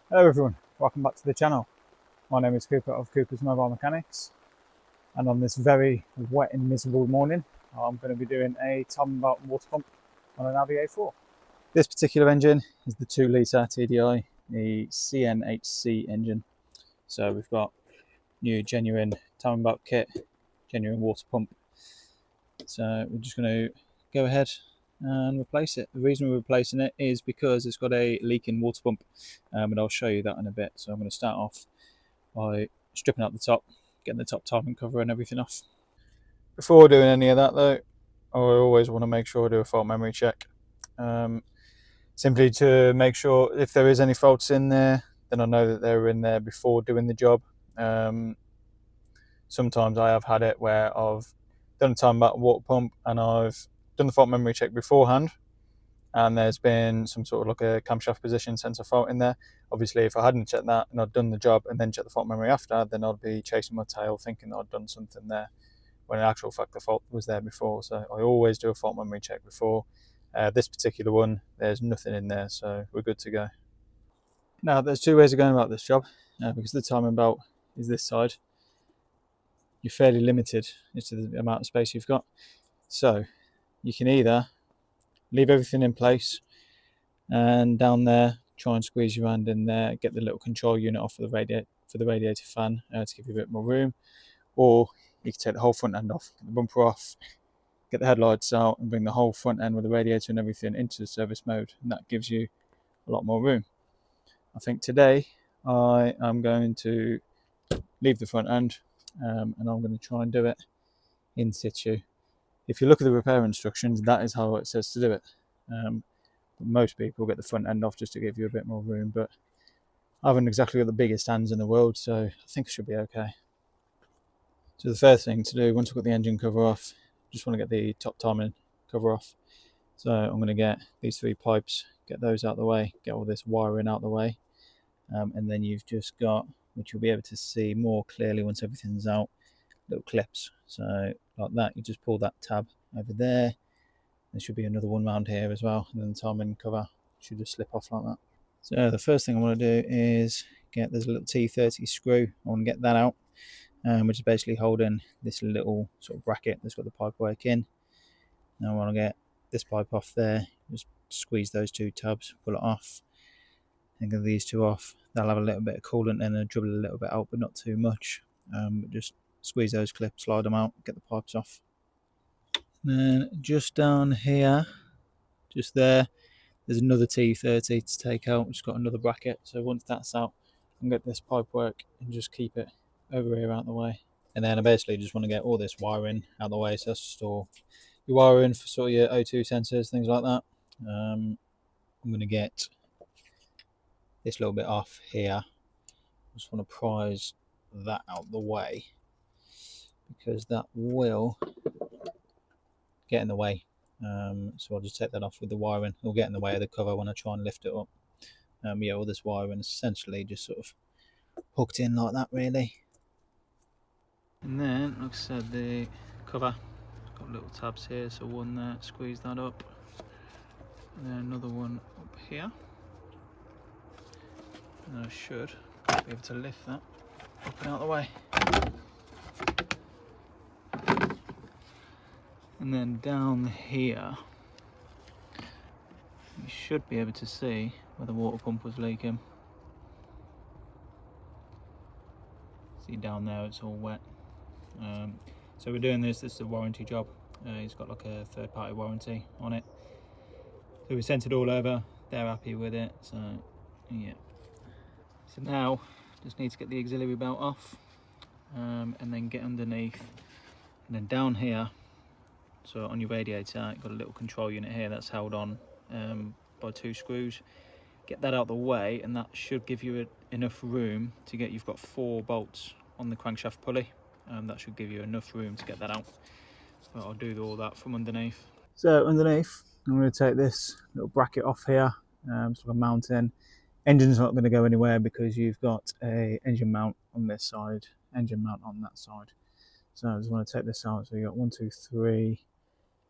Hello everyone, welcome back to the channel. My name is Cooper of Cooper's Mobile Mechanics, and on this very wet and miserable morning I'm going to be doing a timing belt water pump on an Audi A4. This particular engine is the 2 litre TDI, the CNHC engine. So we've got new genuine timing belt kit, genuine water pump. So we're just going to go ahead and replace it. The reason we're replacing it is because it's got a leaking water pump, and I'll show you that in a bit. So I'm going to start off by stripping out the top, getting the top timing cover and everything off. Before doing any of that though, I always want to make sure I do a fault memory check, simply to make sure if there is any faults in there, then I know that they were in there before doing the job. Sometimes I have had it where I've done a timing belt water pump and I've done the fault memory check beforehand, and there's been some sort of like a camshaft position sensor fault in there. Obviously, if I hadn't checked that and I'd done the job and then checked the fault memory after, then I'd be chasing my tail thinking that I'd done something there, when in actual fact the fault was there before. So I always do a fault memory check before. This particular one, there's nothing in there, so we're good to go. Now, there's 2 ways of going about this job. Because the timing belt is this side, you're fairly limited as to the amount of space you've got. So you can either leave everything in place and down there try and squeeze your hand in there, get the little control unit off for the radiator fan to give you a bit more room, or you can take the whole front end off, get the bumper off, get the headlights out and bring the whole front end with the radiator and everything into the service mode, and that gives you a lot more room. I think today I am going to leave the front end, and I'm going to try and do it in situ. If you look at the repair instructions, that is how it says to do it. But most people get the front end off just to give you a bit more room, but I haven't exactly got the biggest hands in the world, so I think it should be okay. So the first thing to do, once I've got the engine cover off, just want to get the top timing cover off. So I'm going to get these 3 pipes, get those out of the way, get all this wiring out of the way, and then you've just got, which you'll be able to see more clearly once everything's out, little clips. So like that, you just pull that tab over there. There should be another one around here as well, and then the timing cover should just slip off like that. So the first thing I want to do is there's a little T30 screw. I want to get that out, which is basically holding this little sort of bracket that's got the pipe work in. Now I want to get this pipe off there, just squeeze those 2 tabs, pull it off, and get these 2 off. They'll have a little bit of coolant and then dribble a little bit out, but not too much. But just squeeze those clips, slide them out, get the pipes off. And then just down here, just there's another T30 to take out, which has got another bracket. So once that's out, I can get this pipe work and just keep it over here out the way. And then I basically just want to get all this wiring out the way. So that's just all your wiring for sort of your O2 sensors, things like that. I'm going to get this little bit off here. I just want to prise that out the way, because that will get in the way. So I'll just take that off with the wiring. It'll get in the way of the cover when I try and lift it up. Yeah, all this wiring is essentially just sort of hooked in like that, really. And then, like I said, the cover, it's got little tabs here, so one there, squeeze that up, and then another one up here, and I should be able to lift that up and out of the way. And then down here, you should be able to see where the water pump was leaking. See down there, it's all wet. So we're doing this is a warranty job. It's got like a third-party warranty on it. So we sent it all over, they're happy with it, so yeah. So now, just need to get the auxiliary belt off, and then get underneath, and then down here, so on your radiator, you've got a little control unit here that's held on by 2 screws. Get that out of the way, and that should give you enough room to get, you've got 4 bolts on the crankshaft pulley. That should give you enough room to get that out. So I'll do all that from underneath. So underneath, I'm going to take this little bracket off here, sort of a mounting. Engine's not going to go anywhere because you've got a engine mount on this side, engine mount on that side. So I just want to take this out. So you got 1, 2, 3,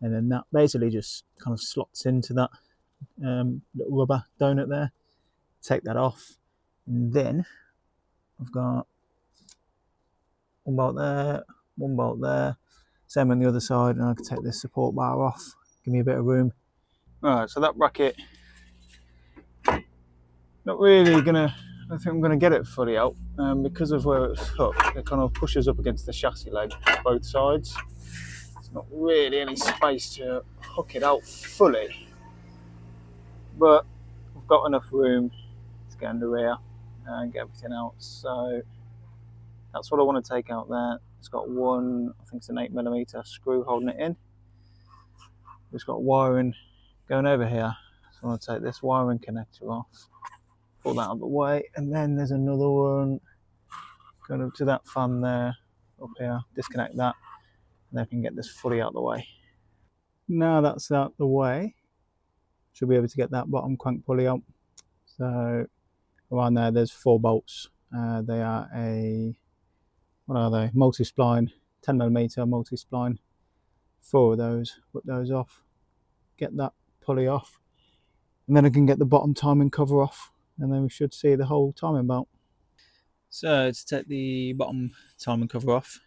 and then that basically just kind of slots into that little rubber donut there. Take that off, And then I've got one bolt there, one bolt there, same on the other side, and I can take this support bar off, give me a bit of room. Right, so that bracket, not really gonna, I don't think I'm gonna get it fully out, because of where it's hooked, it kind of pushes up against the chassis leg, both sides. There's not really any space to hook it out fully, but I've got enough room to get under here and get everything out. So that's what I want to take out there. It's got one, I think it's an 8mm screw holding it in. It's got wiring going over here. So I want to take this wiring connector off, pull that out of the way, and then there's another one going up to that fan there, up here, disconnect that, and then I can get this fully out of the way. Now that's out the way, should be able to get that bottom crank pulley out. So around there, there's 4 bolts. They are what are they? Multi-spline, 10mm multi-spline. 4 of those, put those off, get that pulley off, and then I can get the bottom timing cover off, and then we should see the whole timing belt. So to take the bottom timing cover off,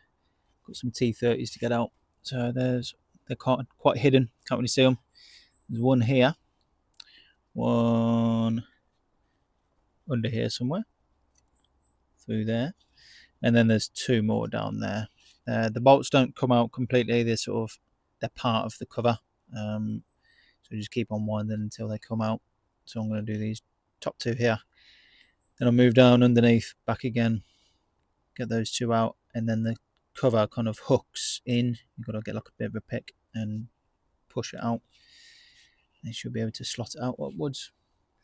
got some T30s to get out. So they're quite hidden, can't really see them. There's one here, one under here somewhere, through there, and then there's 2 more down there. The bolts don't come out completely, they're part of the cover, so just keep on winding until they come out. So I'm going to do these top 2 here, then I'll move down underneath, back again, get those 2 out, and then the cover kind of hooks in. You've got to get like a bit of a pick and push it out. You should be able to slot it out upwards.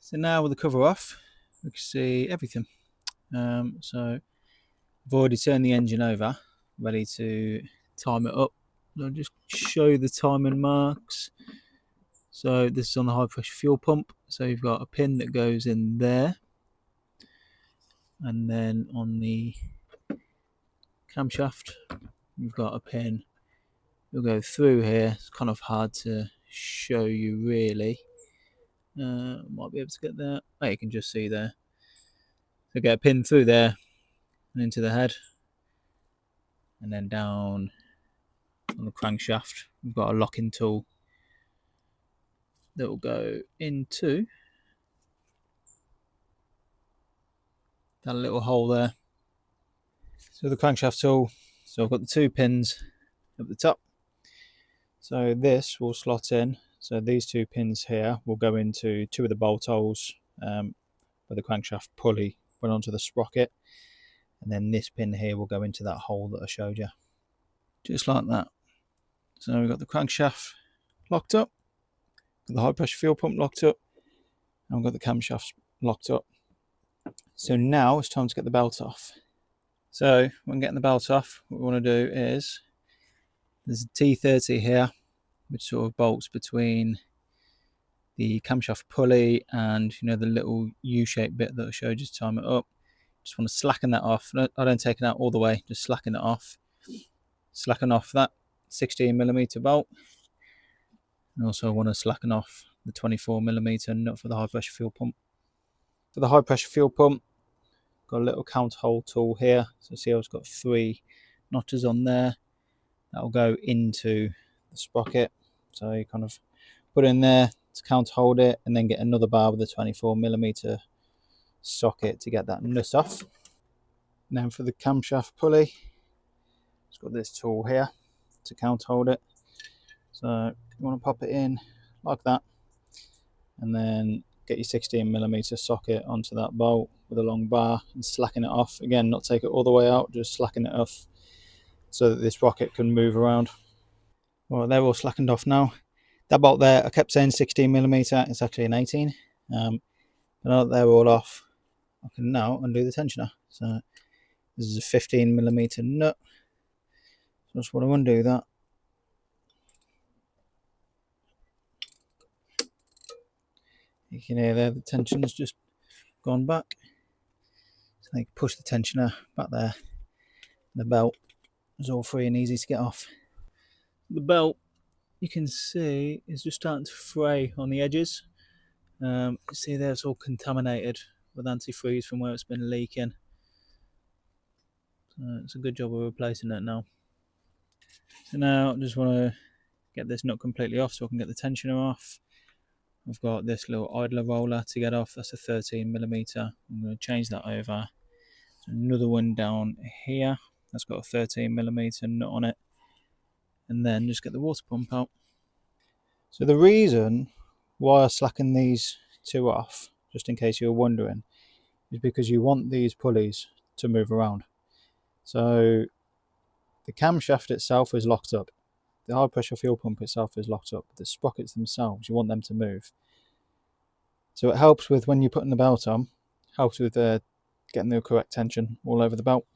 So now with the cover off, we can see everything. So I've already turned the engine over, ready to time it up. I'll just show the timing marks. So this is on the high pressure fuel pump. So you've got a pin that goes in there, and then on the camshaft you've got a pin. You'll go through here. It's kind of hard to show you really. Might be able to get there. Oh, you can just see there. So get a pin through there and into the head, and then down on the crankshaft we've got a locking tool that will go into that little hole there. So the crankshaft tool, so I've got the 2 pins at the top, so this will slot in. So these 2 pins here will go into 2 of the bolt holes where the crankshaft pulley went onto the sprocket, and then this pin here will go into that hole that I showed you, just like that. So we've got the crankshaft locked up, got the high pressure fuel pump locked up, and we've got the camshaft locked up. So now it's time to get the belt off. So when getting the belt off, what we want to do is, there's a T30 here which sort of bolts between the camshaft pulley and the little U-shaped bit that I showed you to time it up. Just want to slacken that off. I don't take it out all the way, just slacken it off. Slacken off that 16mm bolt. And also want to slacken off the 24mm nut for the high pressure fuel pump. For the high pressure fuel pump, got a little count hole tool here. So see, I've got 3 notches on there. That'll go into the sprocket. So you kind of put it in there to count hold it, and then get another bar with a 24mm socket to get that nut off. And then for the camshaft pulley, it's got this tool here to count hold it. So you want to pop it in like that, and then get your 16mm socket onto that bolt with a long bar and slacken it off. Again, not take it all the way out, just slacken it off so that this rocket can move around. Well, they're all slackened off now. That bolt there, I kept saying 16mm, it's actually an 18. But now that they're all off, I can now undo the tensioner. So this is a 15mm nut. So just want to undo that. You can hear there the tension's just gone back. So they push the tensioner back there. The belt is all free and easy to get off. The belt, you can see, is just starting to fray on the edges. See there, it's all contaminated with antifreeze from where it's been leaking. So it's a good job of replacing it now. So now I just want to get this nut completely off so I can get the tensioner off. I've got this little idler roller to get off. That's a 13mm. I'm going to change that over. Another one down here that's got a 13mm nut on it, and then just get the water pump out. So the reason why I slacken these two off, just in case you're wondering, is because you want these pulleys to move around. So the camshaft itself is locked up, the high pressure fuel pump itself is locked up, the sprockets themselves, you want them to move. So it helps with, when you're putting the belt on, helps with getting the correct tension all over the belt.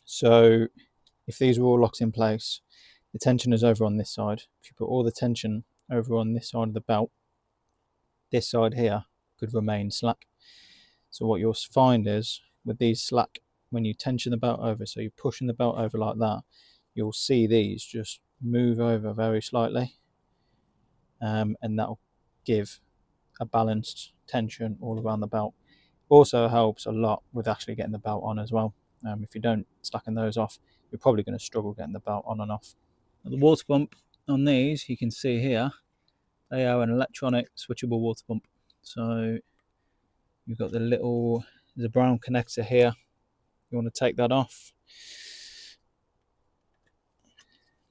So if these were all locked in place, the tension is over on this side. If you put all the tension over on this side of the belt, this side here could remain slack. So what you'll find is, with these slack, when you tension the belt over, so you're pushing the belt over like that, you'll see these just move over very slightly, and that'll give a balanced tension all around the belt. Also helps a lot with actually getting the belt on as well. If you don't slacken those off, you're probably going to struggle getting the belt on and off. The water pump on these, you can see here, they are an electronic switchable water pump. So you've got there's a brown connector here. You want to take that off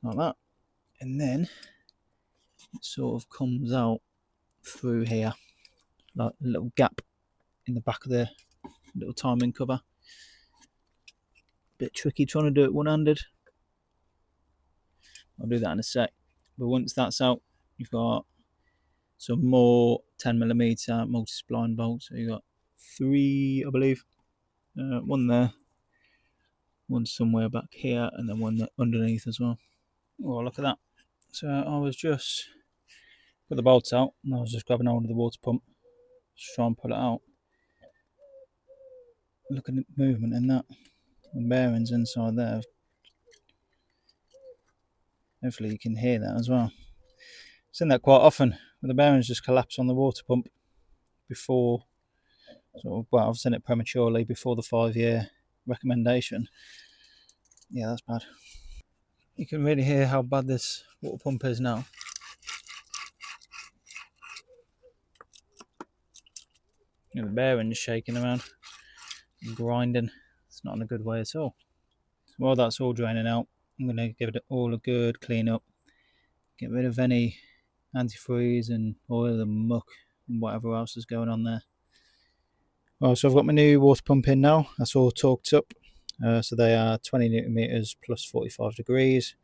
like that, and then it sort of comes out through here, like a little gap in the back of the little timing cover. Bit tricky trying to do it one-handed. I'll do that in a sec. But once that's out, you've got some more 10mm multi-spline bolts. So you've got 3, I believe. One there, one somewhere back here, and then one underneath as well. Oh, look at that. So I was just put the bolts out, and I was just grabbing hold of the water pump, just try and pull it out. Look at the movement in that. The bearings inside there. Hopefully you can hear that as well. I've seen that quite often, where the bearings just collapse on the water pump before, well, I've seen it prematurely before the 5-year recommendation. Yeah, that's bad. You can really hear how bad this water pump is now. The bearings shaking around, grinding. It's not in a good way at all. So while that's all draining out, I'm going to give it all a good clean up, get rid of any antifreeze and oil and muck and whatever else is going on there. Well, so I've got my new water pump in now. That's all torqued up. So they are 20 Newton meters plus 45 degrees.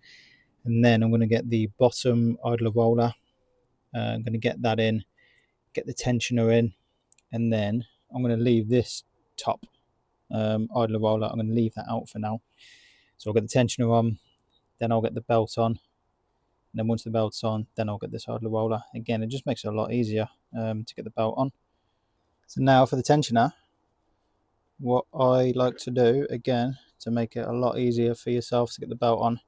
And then I'm going to get the bottom idler roller. I'm going to get that in, get the tensioner in, and then I'm going to leave this top idler roller. I'm going to leave that out for now. So I'll get the tensioner on, then I'll get the belt on. And then once the belt's on, then I'll get this idler roller. Again, it just makes it a lot easier to get the belt on. So now for the tensioner, what I like to do, again, to make it a lot easier for yourself to get the belt on,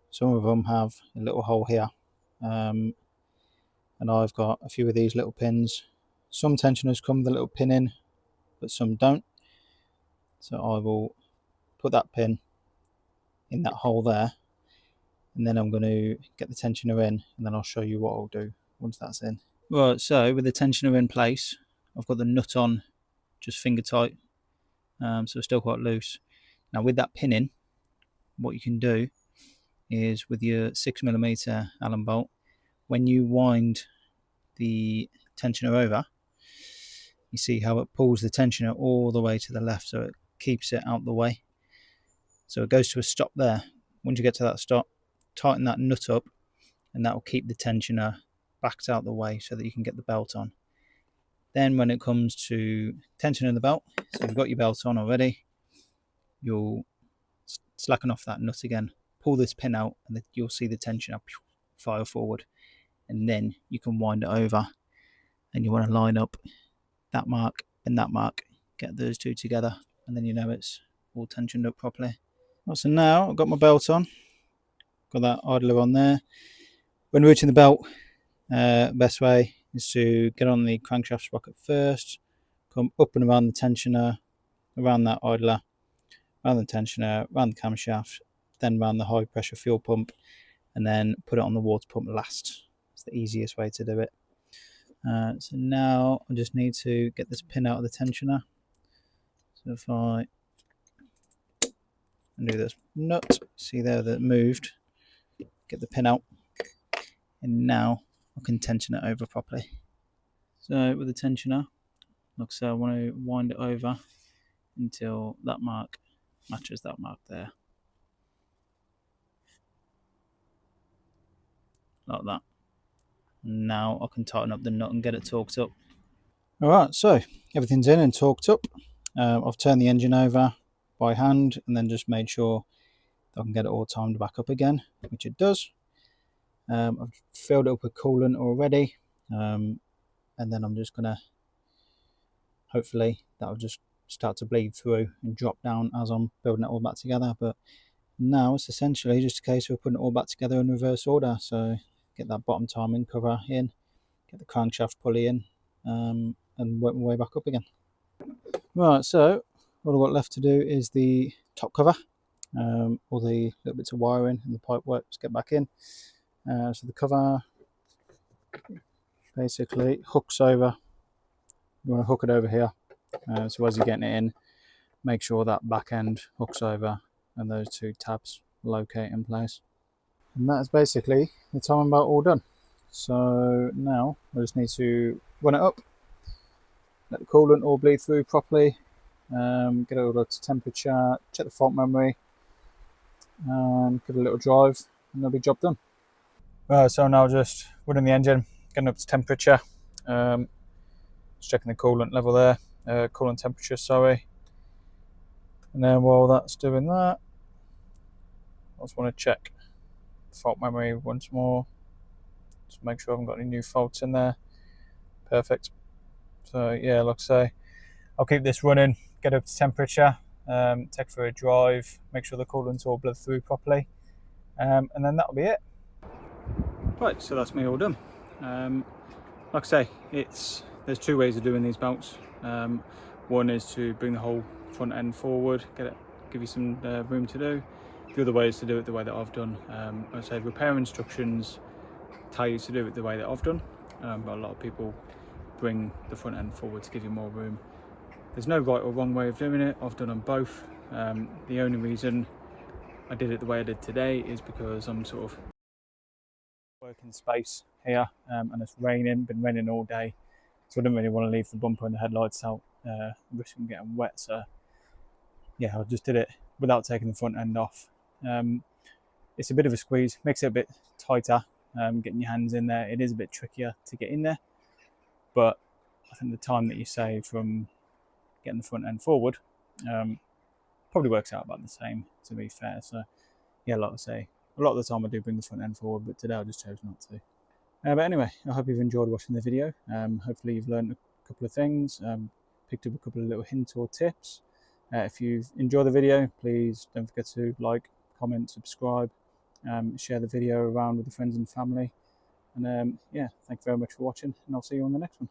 some of them have a little hole here. And I've got a few of these little pins. Some tensioners come with a little pin in, but some don't. So I will put that pin in that hole there, and then I'm going to get the tensioner in, and then I'll show you what I'll do once that's in. Right, so with the tensioner in place, I've got the nut on just finger tight, so it's still quite loose. Now with that pin in, what you can do is with your 6mm Allen bolt, when you wind the tensioner over, you see how it pulls the tensioner all the way to the left, so it keeps it out the way. So it goes to a stop there. Once you get to that stop, tighten that nut up, and that will keep the tensioner backed out the way so that you can get the belt on. Then when it comes to tensioning the belt, so you've got your belt on already, you'll slacken off that nut again, pull this pin out, and you'll see the tensioner fire forward, and then you can wind it over, and you want to line up that mark and that mark, get those two together, and then you know it's all tensioned up properly. Well, so now I've got my belt on, got that idler on there. When routing the belt, best way is to get on the crankshaft sprocket first, come up and around the tensioner, around that idler, around the tensioner, around the camshaft, then around the high pressure fuel pump, and then put it on the water pump last. It's the easiest way to do it. So now I just need to get this pin out of the tensioner. So if I undo this nut, see there that it moved, get the pin out, and now I can tension it over properly. So with the tensioner, like so, I want to wind it over until that mark matches that mark there, like that. And now I can tighten up the nut and get it torqued up. Alright, so everything's in and torqued up. I've turned the engine over by hand and then just made sure I can get it all timed back up again, which it does. I've filled it up with coolant already, and then I'm just going to, hopefully that'll just start to bleed through and drop down as I'm building it all back together. But now it's essentially just a case of putting it all back together in reverse order. So get that bottom timing cover in, get the crankshaft pulley in, and work my way back up again. Right, so all I've got left to do is the top cover, all the little bits of wiring and the pipe work to get back in. So the cover basically hooks over. You want to hook it over here. So as you're getting it in, make sure that back end hooks over and those two tabs locate in place. And that is basically the timing belt all done. So now I just need to run it up, let the coolant all bleed through properly, get it all up to temperature, check the fault memory, and give it a little drive, and that'll be job done. So now just running the engine, getting up to temperature, just checking the coolant level there, coolant temperature, sorry. And then while that's doing that, I just want to check fault memory once more, just make sure I haven't got any new faults in there. Perfect. So yeah, like I say, I'll keep this running, get up to temperature, take for a drive, make sure the coolant's all bled through properly, and then that'll be it. Right, so that's me all done. Like I say, there's two ways of doing these belts. One is to bring the whole front end forward, give you some room to do. The other way is to do it the way that I've done. I say repair instructions tell you to do it the way that I've done, but a lot of people bring the front end forward to give you more room. There's no right or wrong way of doing it. I've done them both. The only reason I did it the way I did today is because I'm sort of working space here, and it's raining, been raining all day, so I didn't really want to leave the bumper and the headlights out, risking getting wet. So yeah, I just did it without taking the front end off. It's a bit of a squeeze, makes it a bit tighter, getting your hands in there. It is a bit trickier to get in there, but I think the time that you save from getting the front end forward probably works out about the same, to be fair. So yeah, like I say, a lot of the time I do bring the front end forward, but today I just chose not to. But anyway, I hope you've enjoyed watching the video. Hopefully you've learned a couple of things, picked up a couple of little hints or tips. If you've enjoyed the video, please don't forget to like, comment, subscribe, share the video around with your friends and family. And yeah, thank you very much for watching, and I'll see you on the next one.